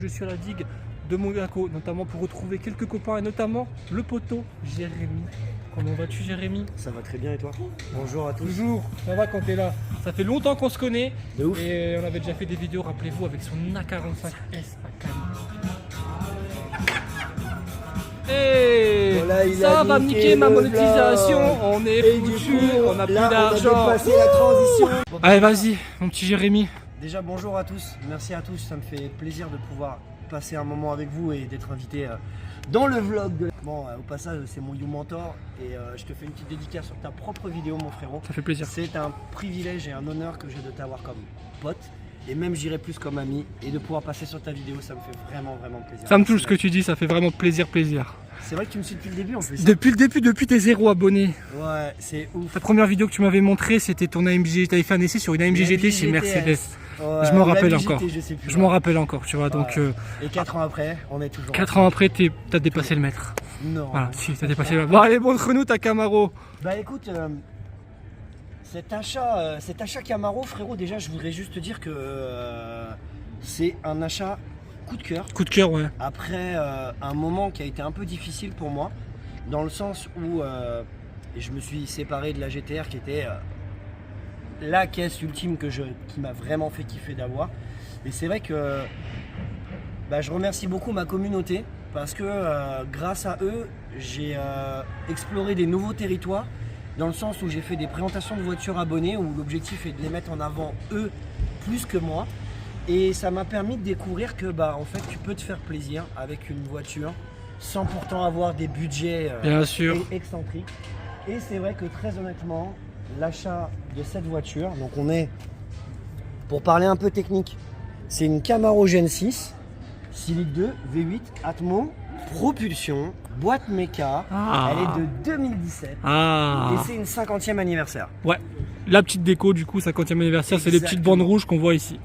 Je suis à la digue de Monaco, notamment pour retrouver quelques copains et notamment le poteau Jérémy. Comment vas-tu Jérémy? Ça va très bien et toi? Bonjour à tous. Toujours, ça va quand t'es là. Ça fait longtemps qu'on se connaît. De ouf. Et on avait déjà fait des vidéos, rappelez-vous, avec son A45S à Cannes. Et Voilà, il ça a va niqué niquer ma le monétisation. vlog. On est Et du foutu, coup, on a plus là, d'argent. on a dépassé la transition. Allez vas-y, mon petit Jérémy. Déjà bonjour à tous, merci à tous, ça me fait plaisir de pouvoir passer un moment avec vous et d'être invité dans le vlog. Bon, au passage, c'est mon You Mentor et je te fais une petite dédicace sur ta propre vidéo mon frérot. Ça fait plaisir. C'est un privilège et un honneur que j'ai de t'avoir comme pote et même j'irai plus comme ami et de pouvoir passer sur ta vidéo, ça me fait vraiment plaisir. Ça me touche ce que tu dis, ça fait vraiment plaisir. C'est vrai que tu me suis depuis le début en plus. Depuis le début, depuis tes 0 abonnés. Ouais, c'est ouf. La première vidéo que tu m'avais montrée, c'était ton AMG. Tu avais fait un essai sur une AMG GT chez Mercedes. Ouais, je m'en rappelle la encore. GT, je sais plus, Je m'en rappelle encore, tu vois. Donc, et 4 ans après, on est toujours. 4 ans après, t'as dépassé le maître. Non. Voilà, si, t'as dépassé le maître. Bon, allez, montre-nous ta Camaro. Bah écoute, cet achat Camaro, frérot, déjà, je voudrais juste te dire que c'est un achat coup de cœur. Coup de cœur, ouais. Après un moment qui a été un peu difficile pour moi, dans le sens où je me suis séparé de la GTR qui était la caisse ultime qui m'a vraiment fait kiffer d'avoir. Et c'est vrai que je remercie beaucoup ma communauté parce que grâce à eux, j'ai exploré des nouveaux territoires dans le sens où j'ai fait des présentations de voitures abonnées où l'objectif est de les mettre en avant eux plus que moi. Et ça m'a permis de découvrir que en fait tu peux te faire plaisir avec une voiture sans pourtant avoir des budgets Bien sûr. excentriques. Et c'est vrai que très honnêtement, l'achat de cette voiture, donc on est, pour parler un peu technique, c'est une Camaro Gen 6, 6 litres 2, V8, Atmo, propulsion, boîte méca, elle est de 2017 et c'est une 50e anniversaire. Ouais, la petite déco du coup, 50e anniversaire, c'est les petites bandes rouges qu'on voit ici.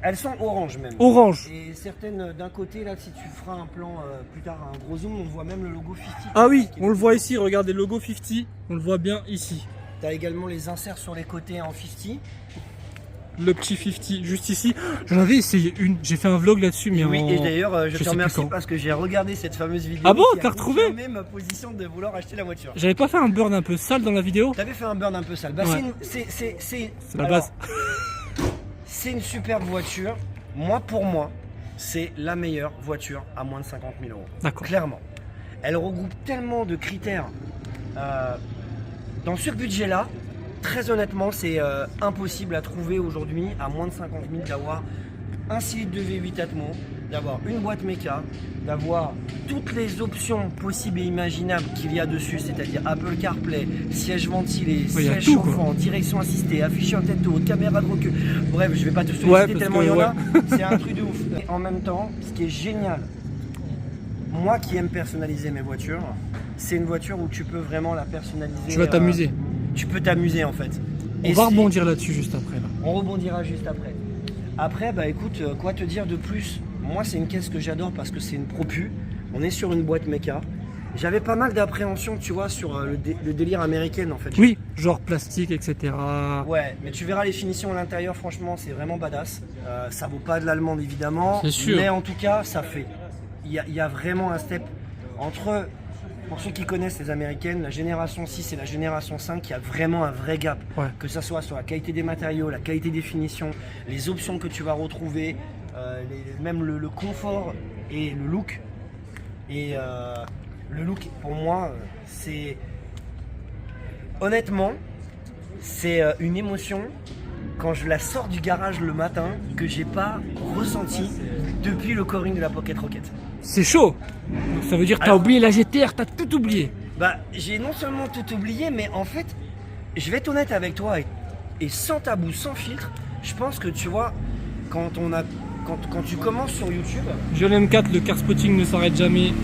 Elles sont orange même. Orange. Et certaines d'un côté, là, si tu feras un plan plus tard, un gros zoom, on voit même le logo 50. Ah oui, on le voit ici, regardez le logo 50, on le voit bien ici. Tu as également les inserts sur les côtés en 50. Le petit 50 juste ici. J'en avais essayé une, j'ai fait un vlog là-dessus, mais oui, et d'ailleurs, je te remercie quand. parce que j'ai regardé cette fameuse vidéo. Ah bon, qui t'as a retrouvé confirmé ma position de vouloir acheter la voiture. J'avais pas fait un burn un peu sale dans la vidéo? T'avais fait un burn un peu sale. Bah, ouais. C'est la base. C'est une superbe voiture. Pour moi, c'est la meilleure voiture à moins de 50 000 euros. D'accord. Clairement. Elle regroupe tellement de critères. Dans ce budget-là, très honnêtement, c'est impossible à trouver aujourd'hui à moins de 50 000 d'avoir un 6 litres de V8 Atmo, d'avoir une boîte méca, d'avoir toutes les options possibles et imaginables qu'il y a dessus, c'est-à-dire Apple CarPlay, siège ventilé, siège chauffant, direction assistée, afficheur tête haute, caméra de recul. Bref, je vais pas tout solliciter tellement il y en a. C'est un truc de ouf. Et en même temps, ce qui est génial, moi qui aime personnaliser mes voitures, c'est une voiture où tu peux vraiment la personnaliser. Tu vas t'amuser. Tu peux t'amuser en fait. On va rebondir là-dessus juste après. Là. On rebondira juste après. Après, écoute, quoi te dire de plus? Moi, c'est une caisse que j'adore parce que c'est une propu. On est sur une boîte méca. J'avais pas mal d'appréhension, tu vois, sur le délire américain en fait. Oui, genre plastique, etc. Ouais, mais tu verras les finitions à l'intérieur, franchement, c'est vraiment badass. Ça vaut pas de l'allemande évidemment, c'est sûr. Mais en tout cas, ça fait. Il y a vraiment un step entre. Pour ceux qui connaissent les américaines, la génération 6 et la génération 5, il y a vraiment un vrai gap. Ouais. Que ce soit sur la qualité des matériaux, la qualité des finitions, les options que tu vas retrouver, même le confort et le look. Et le look, pour moi, c'est... Honnêtement, c'est une émotion quand je la sors du garage le matin que j'ai pas ressenti depuis le coring de la Pocket Rocket. C'est chaud. Donc ça veut dire que t'as oublié la GTR, t'as tout oublié. J'ai non seulement tout oublié, mais en fait, je vais être honnête avec toi et sans tabou, sans filtre, je pense que tu vois, quand tu commences sur YouTube... J'ai le M4, le car spotting ne s'arrête jamais.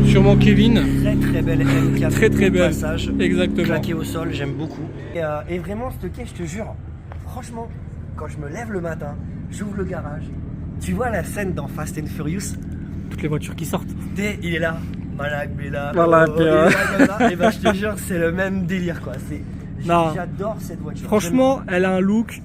Sûrement Kevin. Très belle M4. Très belle. Passage, exactement. Claqué au sol, j'aime beaucoup. Et vraiment, cette caisse, je te jure, franchement, quand je me lève le matin, j'ouvre le garage, tu vois la scène dans Fast and Furious, toutes les voitures qui sortent. Il est là, Malak Bella, voilà, et je te jure, c'est le même délire quoi. J'adore cette voiture. Franchement, elle a un look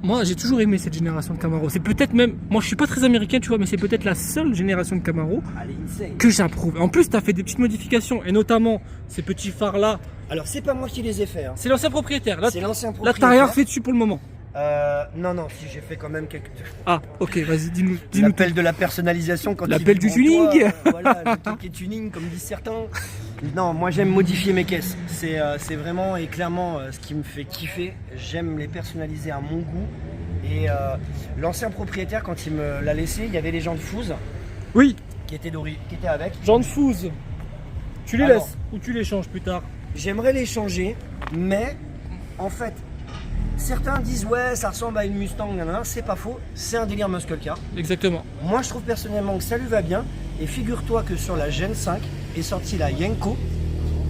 Moi j'ai toujours aimé cette génération de Camaro. C'est peut-être même, moi je suis pas très américain, tu vois, mais c'est peut-être la seule génération de Camaro Elle est insane. que j'approuve. En plus, tu as fait des petites modifications, et notamment ces petits phares là. Alors c'est pas moi qui les ai fait. Hein. C'est l'ancien propriétaire. Là, C'est l'ancien là propriétaire. t'as rien fait dessus pour le moment. Non, si j'ai fait quand même quelques. Ah, ok, vas-y, dis-nous. L'appel de la personnalisation quand L'appel il est du devant tuning. toi, voilà, le truc est tuning comme disent certains. Non, moi j'aime modifier mes caisses. C'est vraiment et clairement ce qui me fait kiffer. J'aime les personnaliser à mon goût. Et l'ancien propriétaire, quand il me l'a laissé, il y avait les jantes Fouz Oui, qui étaient avec. Jean de Fouze. Tu les Alors. laisses ou tu les changes plus tard? J'aimerais les changer, mais en fait, certains disent ouais, ça ressemble à une Mustang, nanana. C'est pas faux, c'est un délire muscle car. Exactement. Moi, je trouve personnellement que ça lui va bien. Et figure-toi que sur la Gen 5 est sortie la Yenko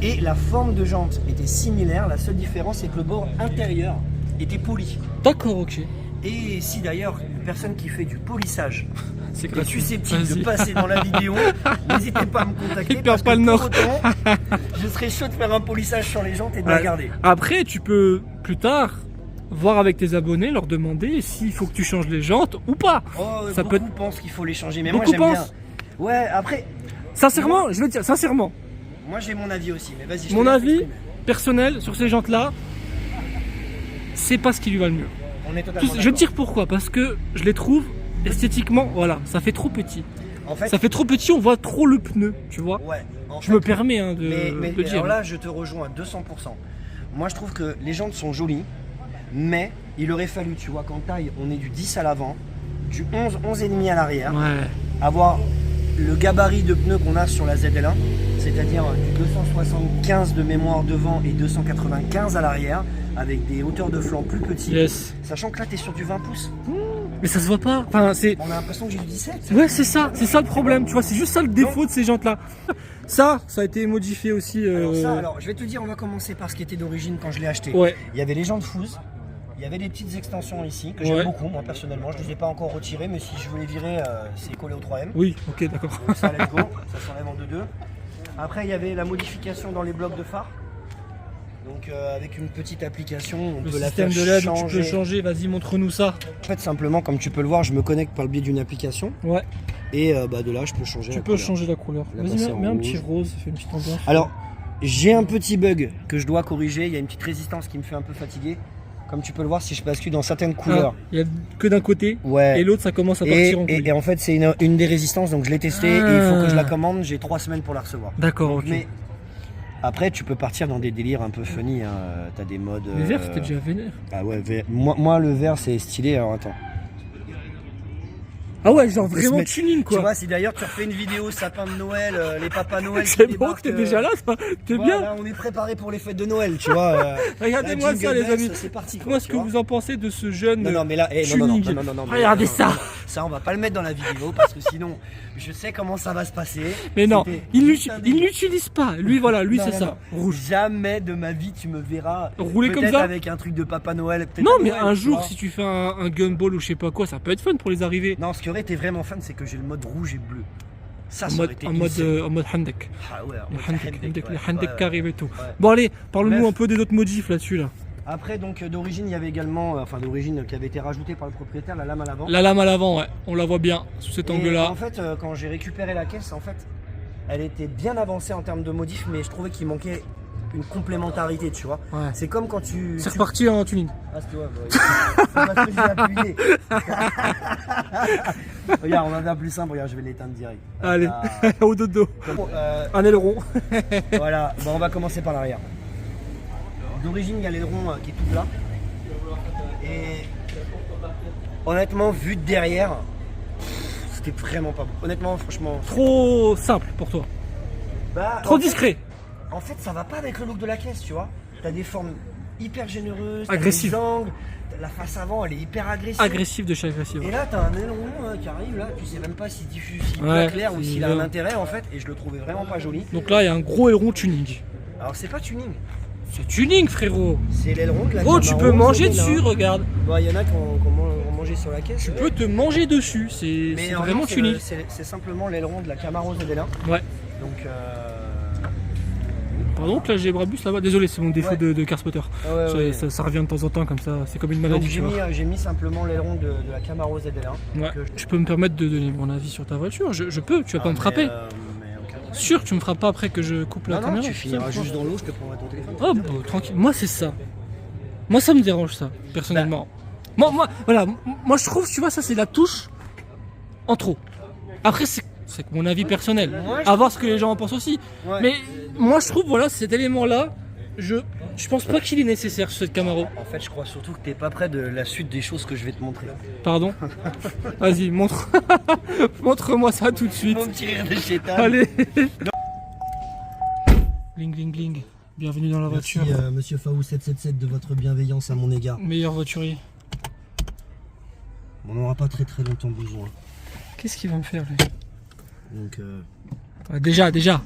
et la forme de jante était similaire. La seule différence, c'est que le bord intérieur était poli. D'accord, ok. Et si d'ailleurs une personne qui fait du polissage C'est est gratuit. susceptible Vas-y. de passer dans la vidéo, n'hésitez pas à me contacter. Il perd parce pas que le pour nord. autant, je serais chaud de faire un polissage sur les jantes et de la Ouais. garder. Après, tu peux plus tard voir avec tes abonnés, leur demander s'il faut que tu changes les jantes ou pas. Oh, Ça beaucoup peut- pensent qu'il faut les changer, mais Beaucoup moi j'aime bien. pensent. Ouais, après, Sincèrement, je veux te dire, sincèrement, moi j'ai mon avis aussi, mais vas-y. je mon te laisse avis exprimer. personnel sur ces jantes-là, c'est pas ce qui lui va le mieux. On est totalement Je vais te dire pourquoi, parce que je les trouve esthétiquement, voilà, ça fait trop petit. En fait, Ça fait trop petit, on voit trop le pneu, tu vois. ouais. En Je fait, me permets hein, de, mais de dire. alors là, je te rejoins à 200%. Moi, je trouve que les jantes sont jolies, mais il aurait fallu, tu vois, qu'en taille, on ait du 10 à l'avant, du 11, 11,5 à l'arrière, Ouais. avoir le gabarit de pneus qu'on a sur la ZL1, c'est-à-dire du 275 de mémoire devant et 295 à l'arrière, avec des hauteurs de flanc plus petites. Yes. Sachant que là, tu es sur du 20 pouces. Mais ça se voit pas. Enfin, c'est. On a l'impression que j'ai du 17. Ouais, c'est ça le problème, tu vois, c'est juste ça le défaut de ces jantes-là. Ça a été modifié aussi. Alors, je vais te dire, on va commencer par ce qui était d'origine quand je l'ai acheté. Ouais, Il y avait les jantes Fouz, il y avait des petites extensions ici que j'aime Ouais. beaucoup, moi personnellement. Je ne les ai pas encore retirées, mais si je veux les virer, c'est collé au 3M. oui, ok, d'accord. Donc ça, let's go, ça s'enlève en 2-2. Après, il y avait la modification dans les blocs de phare. Donc, avec une petite application, on Le peut la système faire de LED, tu changer. peux changer, vas-y, montre-nous ça. En fait, simplement, comme tu peux le voir, je me connecte par le biais d'une application. Ouais, Et de là, je peux changer tu la peux couleur. changer la couleur. La Vas-y, passer en mets un petit rouge. rose, ça fait une petite ambiance. Alors, j'ai un petit bug que je dois corriger. Il y a une petite résistance qui me fait un peu fatiguer. Comme tu peux le voir, si je bascule dans certaines couleurs. Il y a que d'un côté, Ouais. et l'autre, ça commence à partir en couille. Et en fait, c'est une des résistances, donc je l'ai testé et il faut que je la commande. J'ai 3 semaines pour la recevoir. D'accord, Donc, ok. mais après, tu peux partir dans des délires un peu funny. Hein. T'as des modes. Les verts, c'était déjà vénère. Ah ouais, moi, le vert, c'est stylé. Alors attends. Ah ouais, genre On peut se vraiment mettre- tuning, Tu quoi. vois, si d'ailleurs tu refais une vidéo sapin de Noël, les papas Noël. qui C'est bon débarquent, que t'es déjà là, ça. T'es voilà, bien. on est préparé pour les fêtes de Noël, tu vois. Regardez-moi la ça, jingle les bells, amis. C'est parti. Dites-moi ce que vous en pensez de ce jeune. Non, mais là, non, tuning. mais Regardez non, ça. non, ça, on va pas le mettre dans la vidéo parce que sinon, je sais comment ça va se passer. Mais non, C'était il juste un délire. l'utilise pas. Lui, voilà, lui, Non, c'est non, ça. non. Rouge. Jamais de ma vie tu me verras Rouler comme peut-être ça. avec un truc de Papa Noël. peut-être Non, à mais Noël, un tu jour, vois. si tu fais un gunball ou je sais pas quoi, ça peut être fun pour les arrivées. Non, ce qui aurait été vraiment fun, c'est que j'ai le mode rouge et bleu. Ça, En ça mode, aurait été en mode, insane. en mode handek. Ah ouais, en Le mode handek, handek, ouais. le handek Ouais, qui arrive et tout. ouais. Bon, allez, parle-nous Bref. un peu des autres modifs là-dessus. Là. Après, donc d'origine, il y avait également, enfin d'origine qui avait été rajoutée par le propriétaire, la lame à l'avant. La lame à l'avant, ouais, on la voit bien sous cet Et angle-là. en fait, quand j'ai récupéré la caisse, en fait, elle était bien avancée en termes de modifs, mais je trouvais qu'il manquait une complémentarité, tu vois. Ouais. C'est comme quand tu. C'est reparti en tuning. Ah, c'est toi, c'est parce que j'ai appuyé. Regarde, on en a un plus simple, regarde, je vais l'éteindre direct. Allez, Ah, au dodo. bon, Un aileron. voilà, bon, on va commencer par l'arrière. D'origine, il y a l'aileron qui est tout plat. Et honnêtement, vu de derrière, c'était vraiment pas beau. Honnêtement, franchement. Trop simple pour toi. Bah, Trop en fait- discret. En fait, ça va pas avec le look de la caisse, tu vois. T'as des formes hyper généreuses, t'as Agressives. des angles, la face avant, elle est hyper agressive. Agressif de chez agressif. Et là, t'as un aileron qui arrive, là, tu sais même pas s'il diffuse, s'il est Ouais, pas clair ou c'est s'il a bien. un intérêt en fait, et je le trouvais vraiment pas joli. Donc là, il y a un gros aileron tuning. Alors, c'est pas tuning, C'est tuning, frérot. c'est l'aileron de la Oh, tu Camaro peux manger ZL1. dessus, regarde. Bah, il y en a qui ont mangé sur la caisse. Tu peux te manger dessus. C'est Mais c'est en vraiment fait, tuning. c'est simplement l'aileron de la Camaro ZL1. Ouais. Donc, Pardon, là j'ai Brabus là-bas. Désolé, c'est mon défaut Ouais. de car spotter. Ouais. Ça revient de temps en temps comme ça, c'est comme une Donc maladie. Tu vois. j'ai mis simplement l'aileron de la Camaro ZL1. Ouais. que je- Tu peux me permettre de donner mon avis sur ta voiture, je peux, tu vas pas Ah, me frapper. mais aucun problème. Sûr, tu me frappes pas après que je coupe la Non, caméra. tu finiras c'est ça, juste dans l'eau, je te prendrai ton téléphone. Oh, bah, tranquille. Moi, c'est ça. Moi, ça me dérange, ça, personnellement. Voilà, moi, je trouve, tu vois, ça, c'est la touche en trop. Après, c'est que mon avis personnel. Moi, je- À voir ce que les gens en pensent aussi. Ouais. Mais moi, je trouve, voilà, cet élément-là, je pense pas qu'il est nécessaire sur cette Camaro. En fait, je crois surtout que t'es pas prêt de la suite des choses que je vais te montrer. Pardon. Vas-y, montre. Montre-moi ça tout de suite. Mon petit rire de chétan. Allez. Bling, bling, bling. Bienvenue dans la Merci, voiture. monsieur Faou777 de votre bienveillance à mon égard. Meilleur voiturier. On n'aura pas très longtemps besoin. Qu'est-ce qu'il va me faire, lui? Donc, Ah, déjà. alors,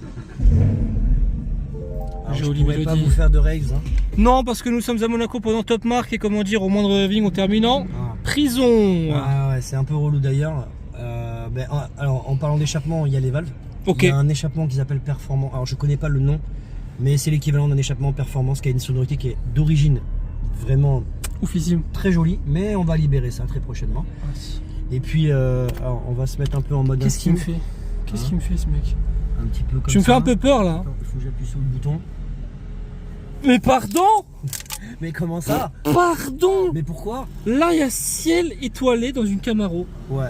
Jolie je pourrais pas mélodie. vous faire de raves. Hein. Non, parce que nous sommes à Monaco pendant Top Mark et comment dire, au moindre vigne en terminant. Ah. Prison. Ah ouais, c'est un peu relou d'ailleurs. Alors, en parlant d'échappement, il y a les valves. Ok. Il y a un échappement qui s'appelle Performant. Alors, je connais pas le nom, mais c'est l'équivalent d'un échappement Performance qui a une sonorité qui est d'origine vraiment Oufissime. très jolie, mais on va libérer ça très prochainement. Et puis, alors, on va se mettre un peu en mode Qu'est-ce qu'il me intime, fait? Qu'est-ce Hein qu'il me fait, ce mec? un petit peu comme Tu me fais ça. un peu peur, là. Attends, il faut que j'appuie sur le bouton. Mais pardon? Mais comment ça? Pardon? Mais pourquoi? Là, il y a ciel étoilé dans une Camaro. Ouais.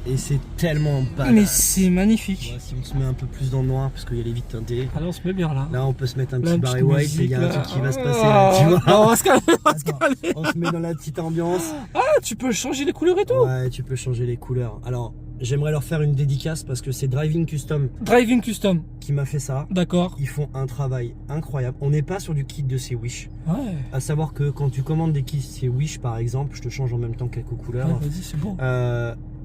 Et c'est tellement badass. Mais c'est magnifique. Ouais, si on se met un peu plus dans le noir, parce qu'il y a les vitres teintées. Alors, on se met bien là. Là, on peut se mettre un Là, petit une Barry petite White et il y a un musique, truc qui va se là. passer là, tu vois. Ah, on va se calmer, on va se Attends, calmer. on se met dans la petite ambiance. Ah, tu peux changer les couleurs et tout. Ouais, tu peux changer les couleurs. Alors, j'aimerais leur faire une dédicace parce que c'est Driving Custom Driving Custom. qui m'a fait ça. D'accord. Ils font un travail incroyable. On n'est pas sur du kit de ces Wish. Ouais. À savoir que quand tu commandes des kits ces Wish, par exemple, je te change en même temps quelques couleurs. Ouais, vas-y, c'est beau.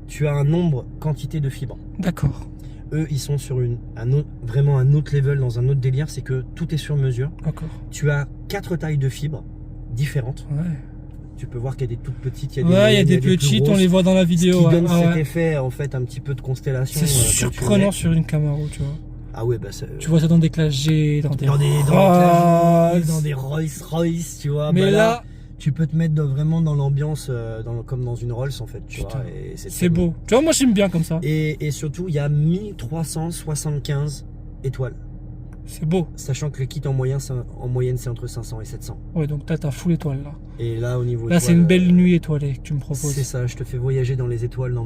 Tu as un nombre, quantité de fibres. D'accord. Eux, ils sont sur vraiment un autre level, dans un autre délire, c'est que tout est sur mesure. D'accord. Tu as 4 tailles de fibres différentes. Ouais. Tu peux voir qu'il y a des toutes petites, Ouais, il y a des plus petites, on grosses, les voit dans la ce vidéo. qui ouais. donne Ah cet ouais. effet, en fait, un petit peu de constellation. C'est quand tu surprenant mets. sur une Camaro, tu vois. Ah ouais, bah Tu vois ça dans des classes G, dans des dans des Rolls. dans des Rolls Royce, tu vois. Mais bah là, tu peux te mettre vraiment dans l'ambiance, comme dans une Rolls, en fait, tu Putain, vois. Et c'est tellement- beau. Tu vois, moi j'aime bien comme ça. Et surtout, il y a 1375 étoiles. C'est beau. Sachant que le kit en moyenne, c'est entre 500 et 700. Ouais, donc t'as ta full étoile là. Et là, au niveau Là, c'est étoile, une belle nuit étoilée que tu me proposes. C'est ça, je te fais voyager dans les étoiles dans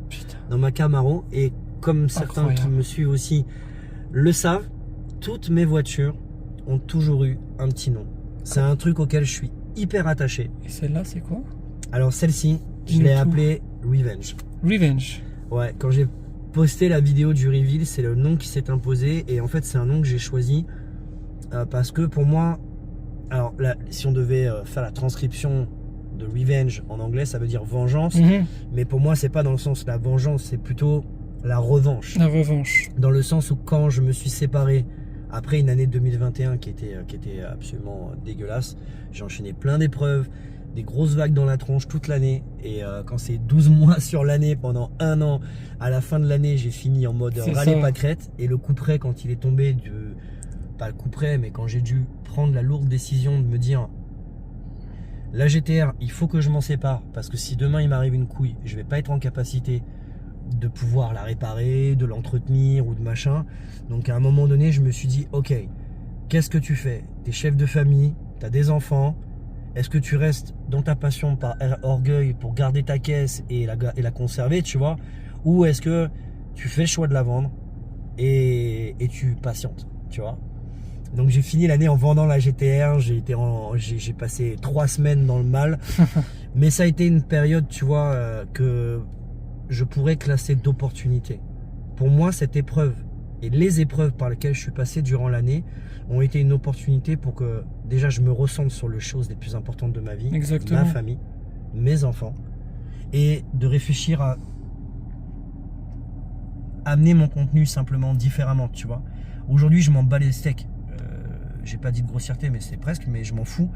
Putain. ma Camaro. Et comme certains qui Incroyable. me suivent aussi le savent, toutes mes voitures ont toujours eu un petit nom. C'est un truc auquel je suis hyper attaché. Et celle-là, c'est quoi? Alors celle-ci, je Dis-nous l'ai tout. appelée Revenge. Revenge. Ouais, quand j'ai posté la vidéo du reveal, c'est le nom qui s'est imposé. Et en fait, c'est un nom que j'ai choisi parce que pour moi, alors là, si on devait faire la transcription de Revenge en anglais, ça veut dire vengeance. Mais pour moi, c'est pas dans le sens la vengeance, c'est plutôt la revanche. La revanche. Dans le sens où quand je me suis séparé après une année 2021 qui était absolument dégueulasse, j'ai enchaîné plein d'épreuves, des grosses vagues dans la tronche toute l'année. Et quand c'est 12 mois sur l'année, pendant un an, à la fin de l'année, j'ai fini en mode C'est râler ça. pâquerette. Et le coup près, quand il est tombé, pas le coup près, mais quand j'ai dû prendre la lourde décision de me dire la GTR, il faut que je m'en sépare parce que si demain il m'arrive une couille, je vais pas être en capacité de pouvoir la réparer, de l'entretenir ou de machin. Donc à un moment donné, je me suis dit ok, qu'est-ce que tu fais? T'es chef de famille, t'as des enfants. Est-ce que tu restes dans ta passion par orgueil pour garder ta caisse et la conserver, tu vois? Ou est-ce que tu fais le choix de la vendre et tu patientes, tu vois? Donc j'ai fini l'année en vendant la GTR, j'ai passé 3 semaines dans le mal. Mais ça a été une période, tu vois, que je pourrais classer d'opportunités. Pour moi, cette épreuve et les épreuves par lesquelles je suis passé durant l'année ont été une opportunité pour que déjà je me ressente sur les choses les plus importantes de ma vie, Exactement. ma famille, mes enfants, et de réfléchir à amener mon contenu simplement différemment, tu vois. Aujourd'hui, je m'en bats les steaks. J'ai pas dit de grossièreté, mais c'est presque, mais je m'en fous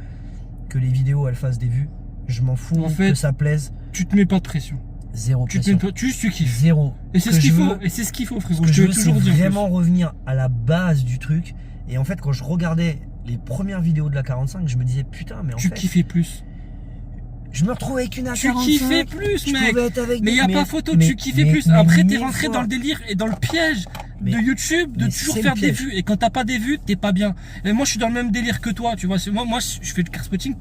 que les vidéos elles fassent des vues. Je m'en fous En fait, que ça plaise. Tu te mets pas de pression. Zéro Tu te pression. mets pas, juste tu kiffes. Zéro. Et c'est Que ce qu'il je faut. veux- Et c'est ce qu'il faut, Ce frérot. que Je je te veux, l'ai c'est toujours dit. en plus. vraiment revenir à la base du truc Et en fait, quand je regardais les premières vidéos de la 45, je me disais putain, mais en Tu fait, kiffais plus. je me retrouvais avec une A45. Tu kiffais plus, je mec. pouvais être avec Mais des- y a pas photo, mais- tu kiffais mais- plus. mais Après, t'es mille rentré fois. dans le délire et dans le piège Mais- de YouTube de mais toujours c'est faire le des piège. vues. Et quand t'as pas des vues, t'es pas bien. Et moi, je suis dans le même délire que toi, tu vois. Moi, je fais le car spotting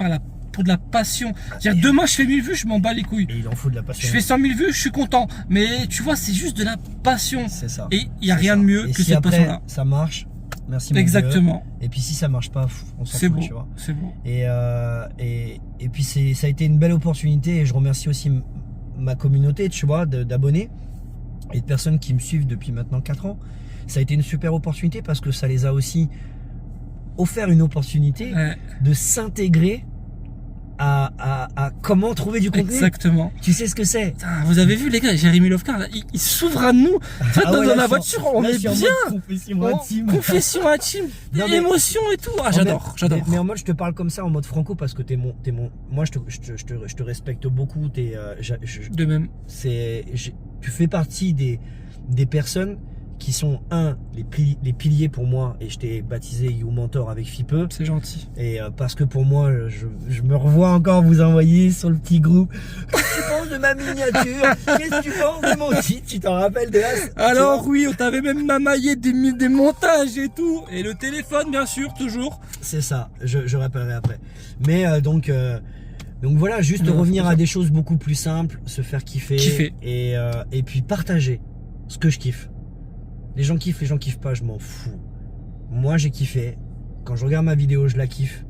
pour de la passion. C'est-à-dire, demain, je fais 1000 vues, je m'en bats les couilles. Et il en faut de la passion. Je fais 100 000 vues, je suis content. Mais tu vois, c'est juste de la passion. C'est ça. Et il y a C'est rien ça. de mieux Et que si cette après, passion-là. ça marche, merci mon Exactement. Dieu. Et puis si ça marche pas, on s'en C'est fout, beau. tu vois. C'est beau. Et puis ça a été une belle opportunité et je remercie aussi ma communauté, tu vois, d'abonnés et de personnes qui me suivent depuis maintenant 4 ans. Ça a été une super opportunité parce que ça les a aussi offert une opportunité Ouais, de s'intégrer à comment trouver du contenu. exactement. Tu sais ce que c'est. Putain, vous avez vu les gars, Jérémy Lovecart, là, il s'ouvre à nous. Tu vois, Ah ouais, dans là, la je voiture, suis en- on là, est je suis en bien. mode confession intime. Confession intime, Non, mais- émotion et tout. Ah, j'adore, j'adore. Mais en mode, je te parle comme ça en mode franco parce que t'es mon. Moi, je te respecte beaucoup. De même. Tu fais partie des personnes qui sont les piliers pour moi et je t'ai baptisé You Mentor avec Fipeux C'est gentil. et parce que pour moi je me revois encore vous envoyer sur le petit groupe qu'est-ce que tu penses de ma miniature, qu'est-ce que tu penses de mon titre, tu t'en rappelles de là Alors oui, on t'avait même mamaillé des montages et tout. Et le téléphone, bien sûr, toujours. c'est ça, je rappellerai après mais donc voilà, juste Non, revenir c'est à ça. des choses beaucoup plus simples, se faire kiffer, Kiffer. et puis partager ce que je kiffe. Les gens kiffent pas, je m'en fous. Moi j'ai kiffé. Quand je regarde ma vidéo, je la kiffe.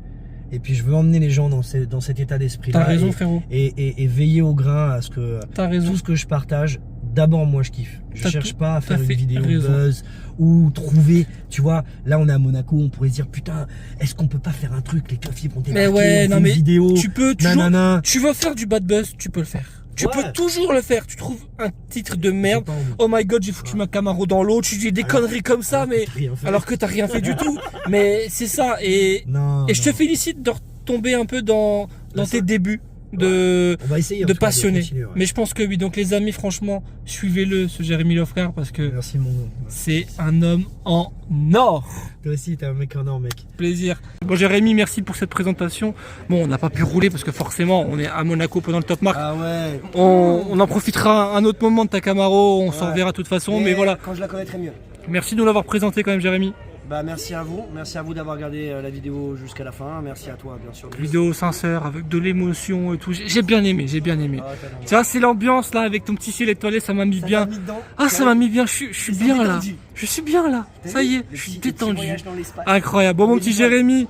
Et puis je veux emmener les gens dans cet état d'esprit là. T'as raison, frérot. Et veiller au grain à ce que T'as raison. tout ce que je partage, d'abord moi je kiffe. Je T'as cherche tout pas à faire à une fait vidéo raison. buzz ou trouver, tu vois, là on est à Monaco, on pourrait se dire putain, est-ce qu'on peut pas faire un truc, les keufs vont débarquer, Mais ouais, on non fait mais une vidéo, tu peux toujours. nanana. Tu veux faire du bad buzz, tu peux le faire. Tu Ouais. peux toujours le faire. Tu trouves un titre de J'ai merde. pas envie. Oh my god, j'ai foutu ma Camaro dans l'eau. Tu dis des conneries comme ça, mais Rien fait. alors que t'as rien fait du tout. Mais c'est ça. Et Non, je te non. félicite de retomber un peu dans Là, tes ça- débuts de On va essayer en de tout cas, passionné. continuer, ouais. Mais je pense que oui. Donc les amis, franchement, suivez-le, ce Jérémy Lovecart, parce que Merci mon nom. c'est un homme en or. Toi aussi t'es un mec en or, mec. Plaisir. Bon Jérémy, merci pour cette présentation. Bon, on n'a pas pu rouler parce que forcément, on est à Monaco pendant le Top Mark. Ah ouais. On en profitera un autre moment de ta Camaro, on s'en Ouais. reverra de toute façon, mais voilà. Quand je la connaîtrai mieux. Merci de nous l'avoir présenté quand même, Jérémy. Bah merci à vous d'avoir regardé la vidéo jusqu'à la fin. Merci à toi bien sûr. Vidéo sincère avec de l'émotion et tout. J'ai bien aimé, j'ai bien aimé. Ah, t'as Tu vois, c'est l'ambiance là avec ton petit ciel étoilé, ça m'a mis bien. dedans. Ah, ça m'a mis bien, je suis Ça bien m'a là. détendu. Je suis bien là. Ça y est, je suis détendu. Incroyable. Incroyable. Bon, mon petit Jérémy,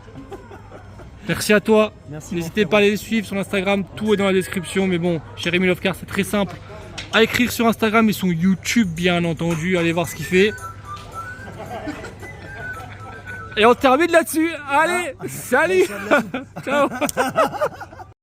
merci à toi. Merci. N'hésitez pas à aller les suivre sur Instagram, tout est dans la description. Mais bon, Jérémy Lovecart, c'est très simple à écrire sur Instagram et son YouTube, bien entendu. Allez voir ce qu'il fait. Et on termine là-dessus. Allez, salut. Ciao.